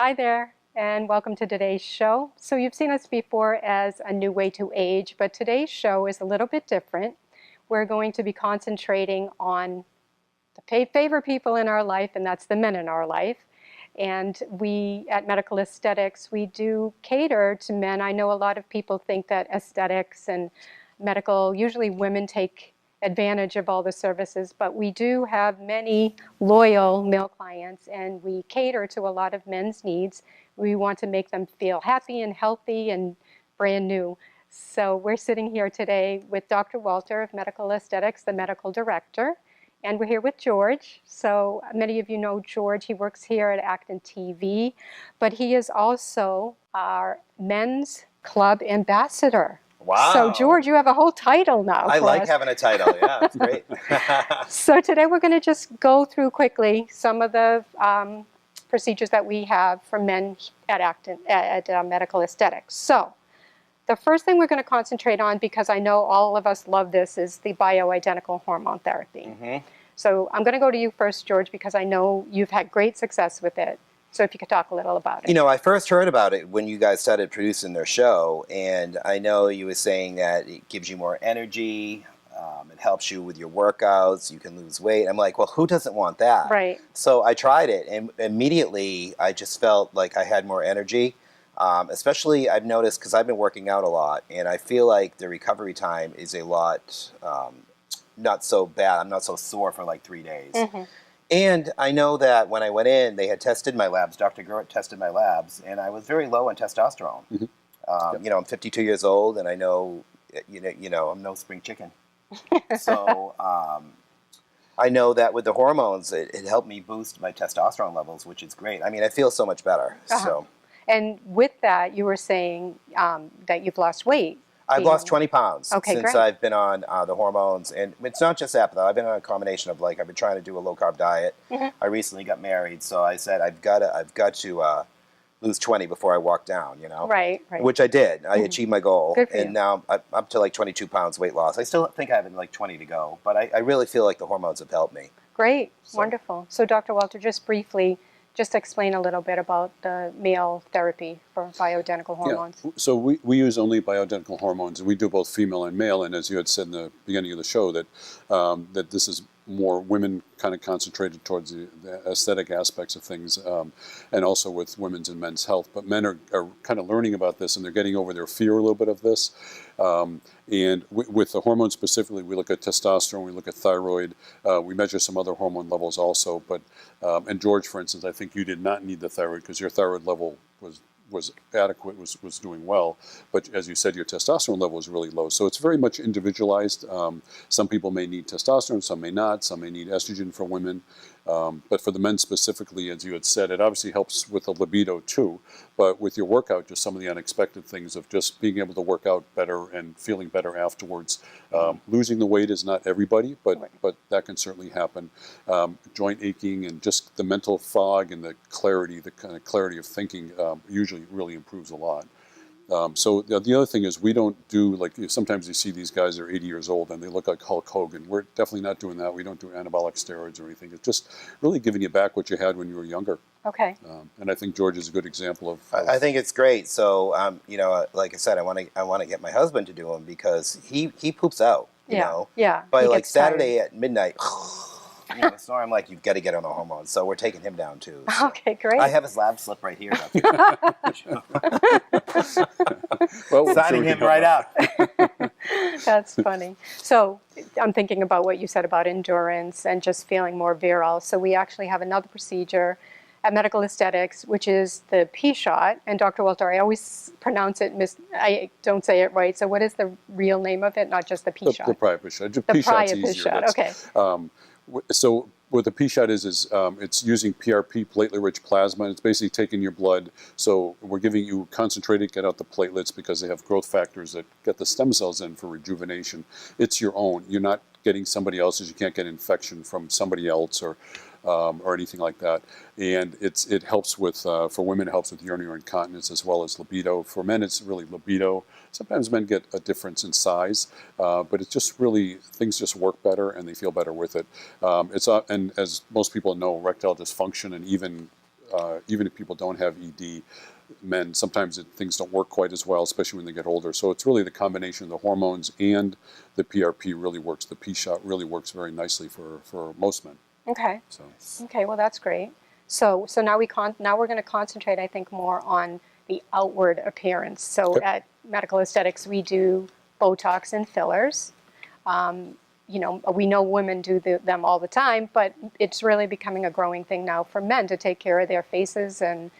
Hi there, and welcome to today's show. So you've seen us before as a new way to age, but today's show is a little bit different. We're going to be concentrating on the favorite people in our life, and that's the men in our life. And we, at Medical Aesthetics, we do cater to men. I know a lot of people think that aesthetics and medical, usually women take advantage of all the services, but we do have many loyal male clients, and we cater to a lot of men's needs. We want to make them feel happy and healthy and brand new. So we're sitting here today with Dr. Walter of Medical Aesthetics, the medical director, and we're here with George. So many of you know George. He works here at Acton TV, but he is also our men's club ambassador. Wow. So George, you have a whole title now. I like us. having a title. Yeah, it's great. So today we're going to just go through quickly some of the procedures that we have for men at Acton at Medical Aesthetics. So the first thing we're going to concentrate on, because I know all of us love this, is the Bio Identical Hormone therapy. Mm-hmm. So I'm going to go to you first, George, because I know you've had great success with it. So if you could talk a little about it. You know, I first heard about it when you guys started producing their show, and I know you were saying that it gives you more energy, it helps you with your workouts, you can lose weight. I'm like, well, who doesn't want that? Right. So I tried it, and immediately I just felt like I had more energy. Especially I've noticed, because I've been working out a lot, and I feel like the recovery time is a lot not so bad. I'm not so sore for like 3 days. Mm-hmm. And I know that when I went in, they had tested my labs. Dr. Gert tested my labs, and I was very low in testosterone. Mm-hmm. You know, I'm 52 years old, and I know, I'm no spring chicken. So I know that with the hormones, it helped me boost my testosterone levels, which is great. I mean, I feel so much better. So. And with that, you were saying that you've lost weight. I've lost 20 pounds since great. I've been on the hormones. And it's not just that, though. I've been on a combination of, like, I've been trying to do a low-carb diet. Mm-hmm. I recently got married, so I said I've got to lose 20 before I walk down, you know? Right. Which I did. I achieved my goal. Good for and you. now I'm up to, like, 22 pounds weight loss. I still think I have, like, 20 to go. But I really feel like the hormones have helped me. Great. Wonderful. So, Dr. Walter, just briefly, just explain a little bit about the male therapy for bioidentical hormones. Yeah. So we use only bioidentical hormones, and we do both female and male. And as you had said in the beginning of the show, that that this is more women kind of concentrated towards the aesthetic aspects of things, and also with women's and men's health. But men are kind of learning about this, and they're getting over their fear a little bit of this. And with the hormones specifically, we look at testosterone, we look at thyroid, we measure some other hormone levels also. But and George, for instance, I think you did not need the thyroid because your thyroid level was adequate, was doing well. But as you said, your testosterone level was really low. So it's very much individualized. Some people may need testosterone, some may not. Some may need estrogen for women. But for the men specifically, as you had said, it obviously helps with the libido too. But with your workout, just some of the unexpected things of just being able to work out better and feeling better afterwards. Losing the weight is not everybody, but that can certainly happen. Joint aching and just the mental fog and the clarity, the kind of clarity of thinking usually really improves a lot. So the other thing is we don't do, like, sometimes you see these guys are 80 years old and they look like Hulk Hogan. We're definitely not doing that. We don't do anabolic steroids or anything. It's just really giving you back what you had when you were younger. Okay. And I think George is a good example of. I think it's great. So, you know, like I said, I want to get my husband to do them because he poops out. You know. Yeah. By like Saturday at midnight. You know, so I'm like, you've got to get on the hormones. So we're taking him down too. So. Okay, great. I have his lab slip right here. Well, signing him right out. That's funny. So I'm thinking about what you said about endurance and just feeling more virile. So we actually have another procedure at Medical Aesthetics, which is the P-shot. And Dr. Walter, I always pronounce it, I don't say it right. So what is the real name of it, not just the P-shot? The Priapus. The Priapus shot, okay. So what the P-shot is it's using PRP, platelet-rich plasma. It's basically taking your blood. So we're giving you concentrated, get out the platelets because they have growth factors that get the stem cells in for rejuvenation. It's your own. You're not getting somebody else's. You can't get infection from somebody else or anything like that. And it helps with, for women, it helps with urinary incontinence as well as libido. For men, it's really libido. Sometimes men get a difference in size, but it's just really, things just work better and they feel better with it. And as most people know, erectile dysfunction and even even if people don't have ED, men, sometimes things don't work quite as well, especially when they get older. So it's really the combination of the hormones and the PRP really works. The P-shot really works very nicely for most men. Okay. So. Okay, well, that's great. So now now we're going to concentrate, I think, more on the outward appearance. So Okay. at Medical Aesthetics, we do Botox and fillers. You know, we know women do them all the time, but it's really becoming a growing thing now for men to take care of their faces and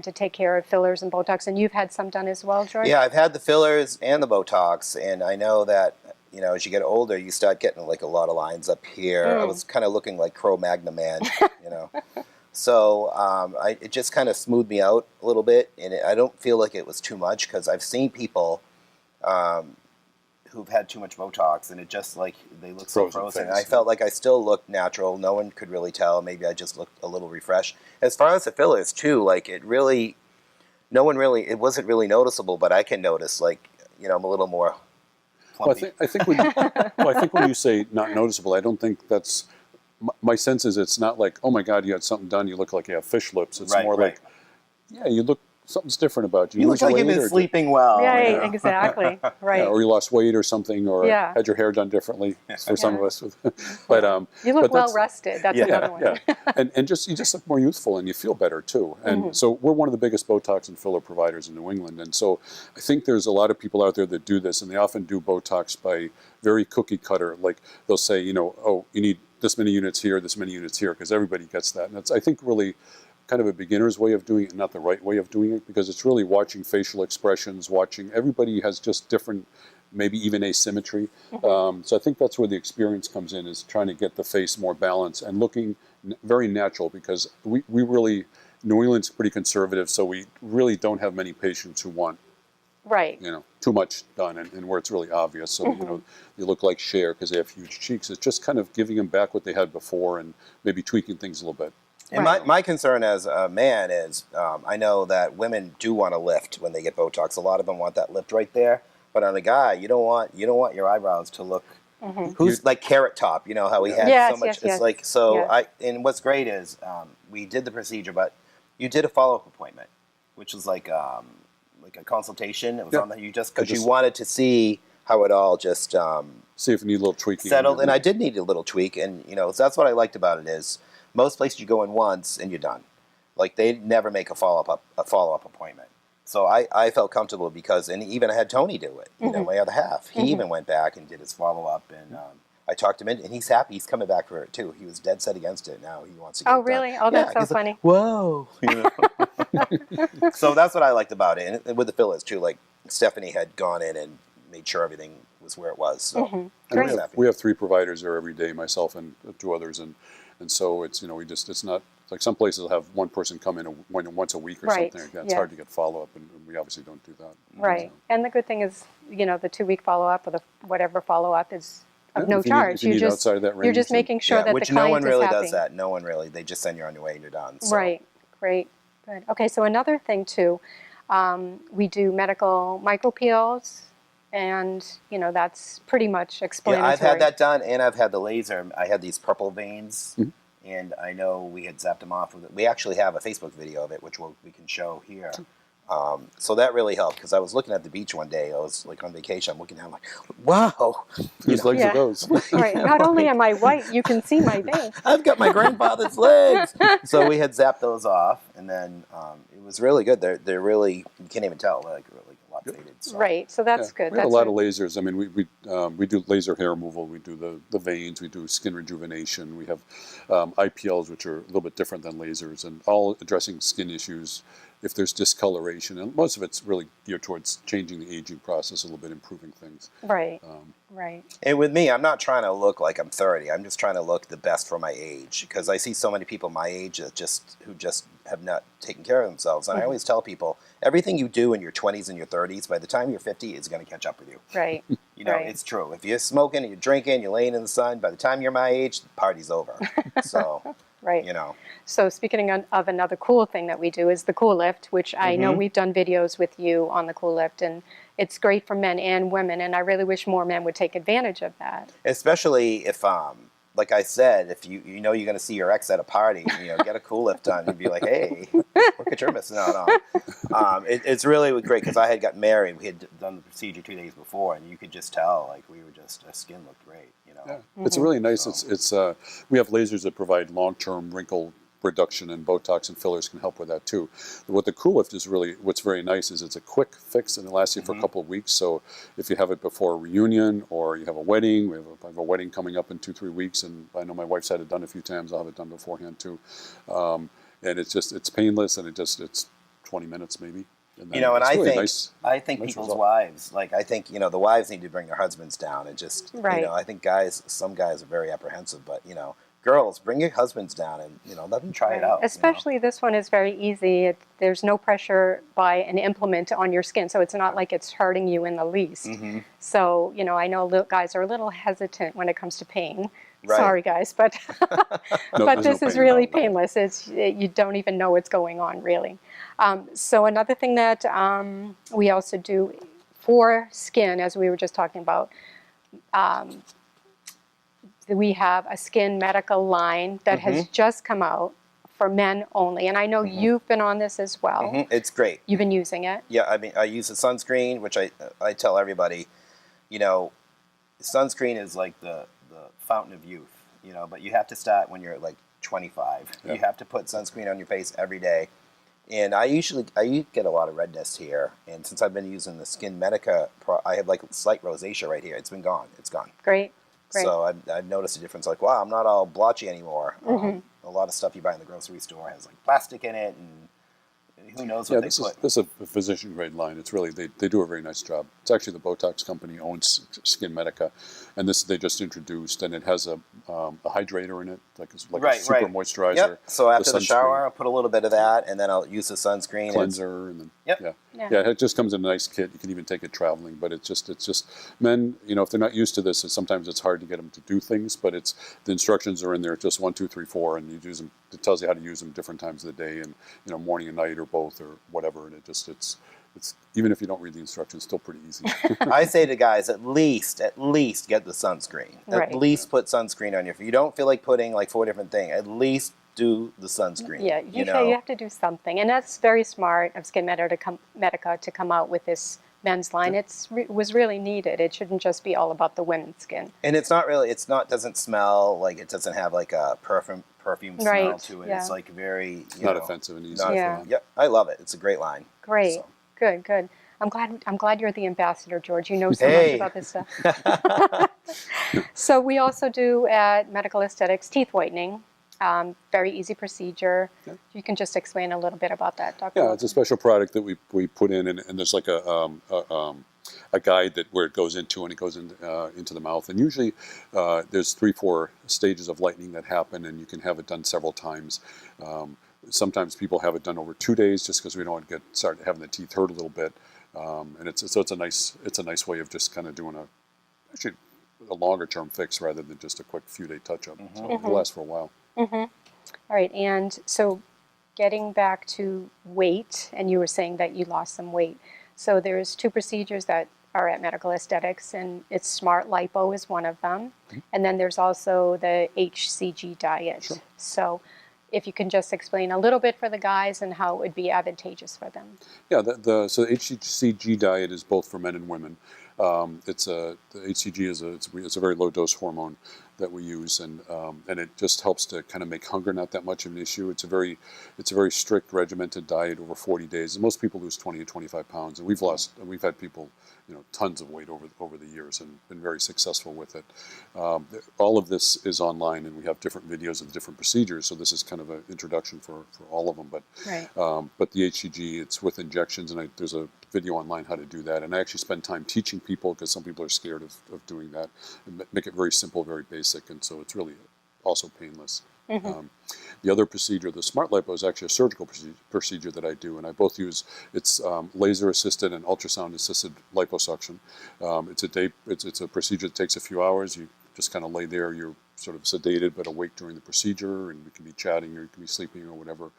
to take care of fillers and Botox. And you've had some done as well, George? Yeah, I've had the fillers and the Botox, and I know that, you know, as you get older, you start getting like a lot of lines up here. I was kind of looking like Cro-Magnon man, you know. So it just kind of smoothed me out a little bit, and I don't feel like it was too much, because I've seen people who've had too much Botox, and it just like they look so frozen. I felt like I still looked natural. No one could really tell. Maybe I just looked a little refreshed. As far as the fillers too, like it wasn't really noticeable, but I can notice, like, you know, I'm a little more plumpy. Well, I think when you say not noticeable, I don't think that's, my sense is it's not like, oh my God, you had something done, you look like you have fish lips. It's more like, yeah, you look, something's different about you. You look like you've been sleeping well. Right, you know? exactly. Right. Yeah, or you lost weight or something, or had your hair done differently for some of us. But you look well rested. That's another one. Yeah. And you just look more youthful, and you feel better too. And so we're one of the biggest Botox and filler providers in New England. And so I think there's a lot of people out there that do this, and they often do Botox by very cookie cutter. Like they'll say, you know, oh, you need this many units here, this many units here, because everybody gets that. And that's, I think, really kind of a beginner's way of doing it, not the right way of doing it, because it's really watching facial expressions, everybody has just different, maybe even asymmetry. So I think that's where the experience comes in, is trying to get the face more balanced and looking very natural, because we really, New England's pretty conservative, so we really don't have many patients who want, you know, too much done, and where it's really obvious. So, you know, they look like Cher because they have huge cheeks. It's just kind of giving them back what they had before and maybe tweaking things a little bit. And my concern as a man is, I know that women do want to lift when they get Botox. A lot of them want that lift right there. But on a guy, you don't want your eyebrows to look who's like Carrot Top. You know how he had so much. It's like so. And what's great is we did the procedure, but you did a follow-up appointment, which was like a consultation. It was on that you just because you wanted to see how it all just see if you need a little tweaking settled. And I did need a little tweak, and you know, so that's what I liked about it is. Most places you go in once and you're done. Like they never make a follow-up appointment. So I felt comfortable because, and even I had Tony do it, you know, my other half. He even went back and did his follow-up, and I talked him in, and he's happy. He's coming back for it too. He was dead set against it. Now he wants to get it really? done. Oh, that's so funny. Like, whoa. You know? So that's what I liked about it. And with the fillers too, like Stephanie had gone in and made sure everything was where it was. So we have 3 providers there every day, myself and 2 others, and so it's, you know, it's not like some places will have one person come in once a week or something like that. It's hard to get follow-up, and we obviously don't do that. Right. So. And the good thing is, you know, the 2-week follow-up or the whatever follow-up is of no if charge. You need outside of that range, you're just making sure that the client is happy. Which no one really does that. No one really. They just send you on your way and you're done. So. Right. Great. Good. Okay, so another thing too, we do medical micropeels. And, you know, that's pretty much explanatory. Yeah, I've had that done, and I've had the laser. I had these purple veins, and I know we had zapped them off with it. We actually have a Facebook video of it, which we can show here. So that really helped, because I was looking at the beach one day. I was, like, on vacation. I'm looking at it, I'm like, wow. Whose legs are those? Right. Not only am I white, you can see my veins. I've got my grandfather's legs. So we had zapped those off, and then it was really good. They're really, you can't even tell, like, really. Faded, so. Right, so that's good. We have a lot of lasers. I mean, we do laser hair removal. We do the veins. We do skin rejuvenation. We have IPLs, which are a little bit different than lasers, and all addressing skin issues. If there's discoloration, and most of it's really geared towards changing the aging process a little bit, improving things. Right. Right. And with me, I'm not trying to look like I'm 30. I'm just trying to look the best for my age, because I see so many people my age that who just have not taken care of themselves. And I always tell people, everything you do in your 20s and your 30s, by the time you're 50, is going to catch up with you. Right. You know, it's true. If you're smoking and you're drinking, you're laying in the sun, by the time you're my age, the party's over. So, right. You know. So speaking of another cool thing that we do is the Cool Lift, which I know we've done videos with you on the Cool Lift, and it's great for men and women, and I really wish more men would take advantage of that. Especially if like I said, if you know you're going to see your ex at a party, get a cool lift done. You'd be like, hey, look at your miss. No. It's really great because I had got married. We had done the procedure 2 days before, and you could just tell, like, we were just, our skin looked great, Yeah. It's really nice. So. It's we have lasers that provide long-term wrinkle reduction, and Botox and fillers can help with that too. What the Cool Lift is really, what's very nice is it's a quick fix and it lasts you for a couple of weeks. So if you have it before a reunion or you have a wedding, I have a wedding coming up in 2-3 weeks, and I know my wife's had it done a few times. I'll have it done beforehand too. And it's painless, and it's 20 minutes maybe. And and I think nice people's result. wives, like, I think, the wives need to bring their husbands down and just, Right. I think some guys are very apprehensive, but, girls, bring your husbands down and, let them try it out. Especially this one is very easy. There's no pressure by an implement on your skin, so it's not like it's hurting you in the least. So, I know guys are a little hesitant when it comes to pain. Right. Sorry, guys, but No, but there's no this is pain really involved. painless. You don't even know what's going on, really. So another thing that we also do for skin, as we were just talking about, we have a skin medical line that has just come out for men only. And I know you've been on this as well. It's great. You've been using it. Yeah, I mean, I use a sunscreen, which I tell everybody, sunscreen is like the fountain of youth, but you have to start when you're like 25. Yeah. You have to put sunscreen on your face every day. And I get a lot of redness here. And since I've been using the Skin Medica, I have like slight rosacea right here. It's been gone. It's gone. Great. Great. So I've noticed a difference. Like, wow, I'm not all blotchy anymore. A lot of stuff you buy in the grocery store has like plastic in it, and who knows what they put. This is a physician grade line. It's really, they do a very nice job. It's actually the Botox company owns Skin Medica, and this they just introduced, and it has a hydrator in it, like a super moisturizer. Yep. So after the sunscreen, shower, I'll put a little bit of that, and then I'll use the sunscreen. cleanser, and then Yep. yeah, it just comes in a nice kit. You can even take it traveling, but it's just men. If they're not used to this, sometimes it's hard to get them to do things. But the instructions are in there. It's just 1, 2, 3, 4, and you use them. It tells you how to use them different times of the day, and morning and night, or both, or whatever. And it's even if you don't read the instructions, still pretty easy. I say to guys, at least get the sunscreen. Right. At least put sunscreen on you. If you don't feel like putting like 4 different things, at least do the sunscreen. Yeah, you have to do something. And that's very smart of Skin Medica to come out with this men's line. It was really needed. It shouldn't just be all about the women's skin. And doesn't smell like, it doesn't have like a perfume smell to it. Yeah. It's like very, Not offensive and easy. Yep, I love it. It's a great line. Great. So. Good. I'm glad you're the ambassador, George. You know so much about this stuff. So we also do at Medical Aesthetics teeth whitening. Very easy procedure. Yeah. You can just explain a little bit about that, Dr. Yeah, Walter. it's a special product that we put in, and there's like a guide where it goes into, and it goes into the mouth. And usually there's 3-4 stages of lightening that happen, and you can have it done several times. Sometimes people have it done over 2 days just because we don't want to start having the teeth hurt a little bit. And it's a nice way of just kind of doing a longer term fix rather than just a quick few day touch up. So it'll last for a while. All right, and so getting back to weight, and you were saying that you lost some weight. So there's 2 procedures that are at Medical Aesthetics, and it's Smart Lipo is one of them, and then there's also the HCG diet. Sure. So if you can just explain a little bit for the guys and how it would be advantageous for them. Yeah, so the HCG diet is both for men and women. The HCG is a very low dose hormone that we use, and it just helps to kind of make hunger not that much of an issue. It's a very strict regimented diet over 40 days, and most people lose 20 to 25 pounds, and we've had people tons of weight over the years and been very successful with it. All of this is online, and we have different videos of different procedures, so this is kind of an introduction for all of them. But the HCG, it's with injections, and there's a video online how to do that, and I actually spend time teaching people because some people are scared of doing that, and make it very simple, very basic, and so it's really also painless. The other procedure, the Smart Lipo, is actually a surgical procedure that I do, and I both use laser assisted and ultrasound assisted liposuction. It's a procedure that takes a few hours. You just kind of lay there. You're sort of sedated but awake during the procedure, and you can be chatting or you can be sleeping or whatever.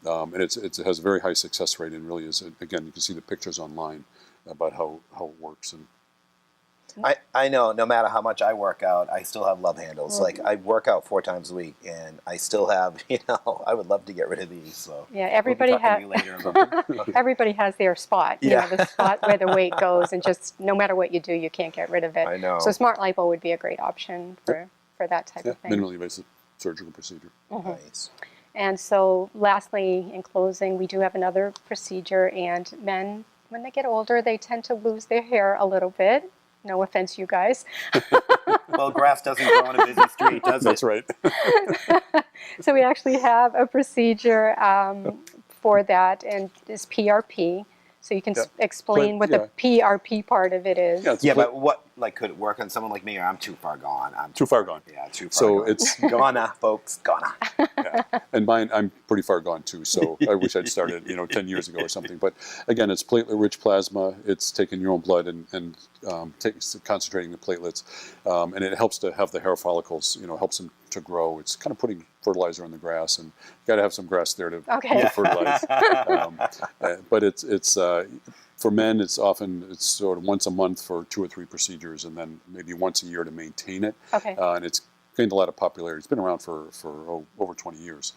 And it has a very high success rate, and really is, again, you can see the pictures online about how it works. And I know no matter how much I work out, I still have love handles. Like I work out 4 times a week, and I still have, I would love to get rid of these. So yeah, everybody has. Everybody has their spot. Yeah. The spot where the weight goes, and just no matter what you do, you can't get rid of it. I know. So smart lipo would be a great option for that type of thing. Minimally invasive surgical procedure. Nice. And so, lastly, in closing, we do have another procedure, and men, when they get older, they tend to lose their hair a little bit. No offense, you guys. Well, grass doesn't grow on a busy street, does it? That's right. So we actually have a procedure for that, and it's PRP. So you can explain what the PRP part of it is. Yeah, but what, like, could it work on someone like me, or I'm too far gone? I'm too far gone. Yeah, too far so gone. It's gonna, folks, gonna. Yeah. And mine, I'm pretty far gone too. So I wish I'd started, 10 years ago or something. But again, it's platelet-rich plasma. It's taking your own blood and concentrating the platelets, and it helps to have the hair follicles. Helps them to grow. It's kind of putting fertilizer on the grass, and you got to have some grass there to fertilize. But it's for men, it's sort of once a month for 2 or 3 procedures, and then maybe once a year to maintain it. Okay. And it's gained a lot of popularity. It's been around for over 20 years.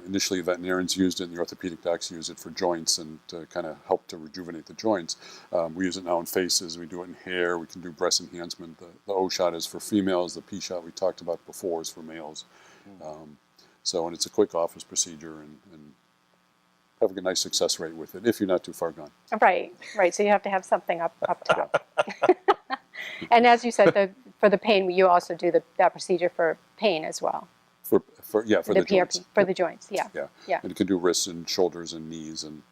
Initially, veterinarians used it, and the orthopedic docs use it for joints and to kind of help to rejuvenate the joints. We use it now in faces. We do it in hair. We can do breast enhancement. The O shot is for females. The P shot we talked about before is for males. And it's a quick office procedure, and have a nice success rate with it if you're not too far gone. Right. So you have to have something up top. And as you said, for the pain, you also do that procedure for pain as well. For the PRP, joints. for the joints, yeah. And you can do wrists and shoulders and knees and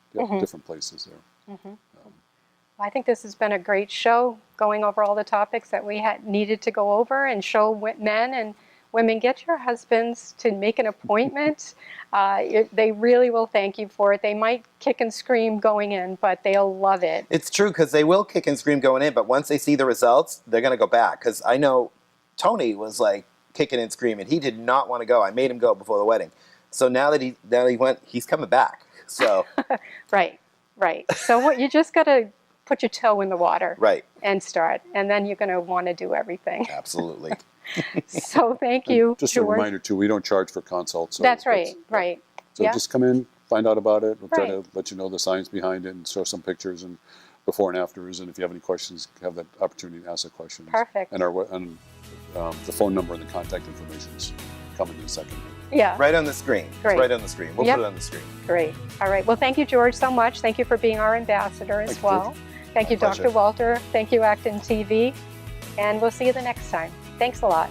different places there. I think this has been a great show, going over all the topics that we needed to go over, and show men and women, get your husbands to make an appointment. They really will thank you for it. They might kick and scream going in, but they'll love it. It's true, because they will kick and scream going in, but once they see the results, they're going to go back. Because I know Tony was like kicking and screaming. He did not want to go. I made him go before the wedding. So now that he went, he's coming back. So Right. So what you just got to put your toe in the water. Right. And start, and then you're going to want to do everything. Absolutely. So thank you, Just George. a reminder too, we don't charge for consults. So That's right. So just come in, find out about it. We'll try to let you know the science behind it and show some pictures and before and afters. And if you have any questions, have that opportunity to ask the questions. Perfect. And the phone number and the contact information is coming in a second. Yeah. Right on the screen. Great. It's right on the screen. We'll put it on the screen. Great. All right. Well, thank you, George, so much. Thank you for being our ambassador as well. Thank you, pleasure. Dr. Walter. Thank you, Acton TV. And we'll see you the next time. Thanks a lot.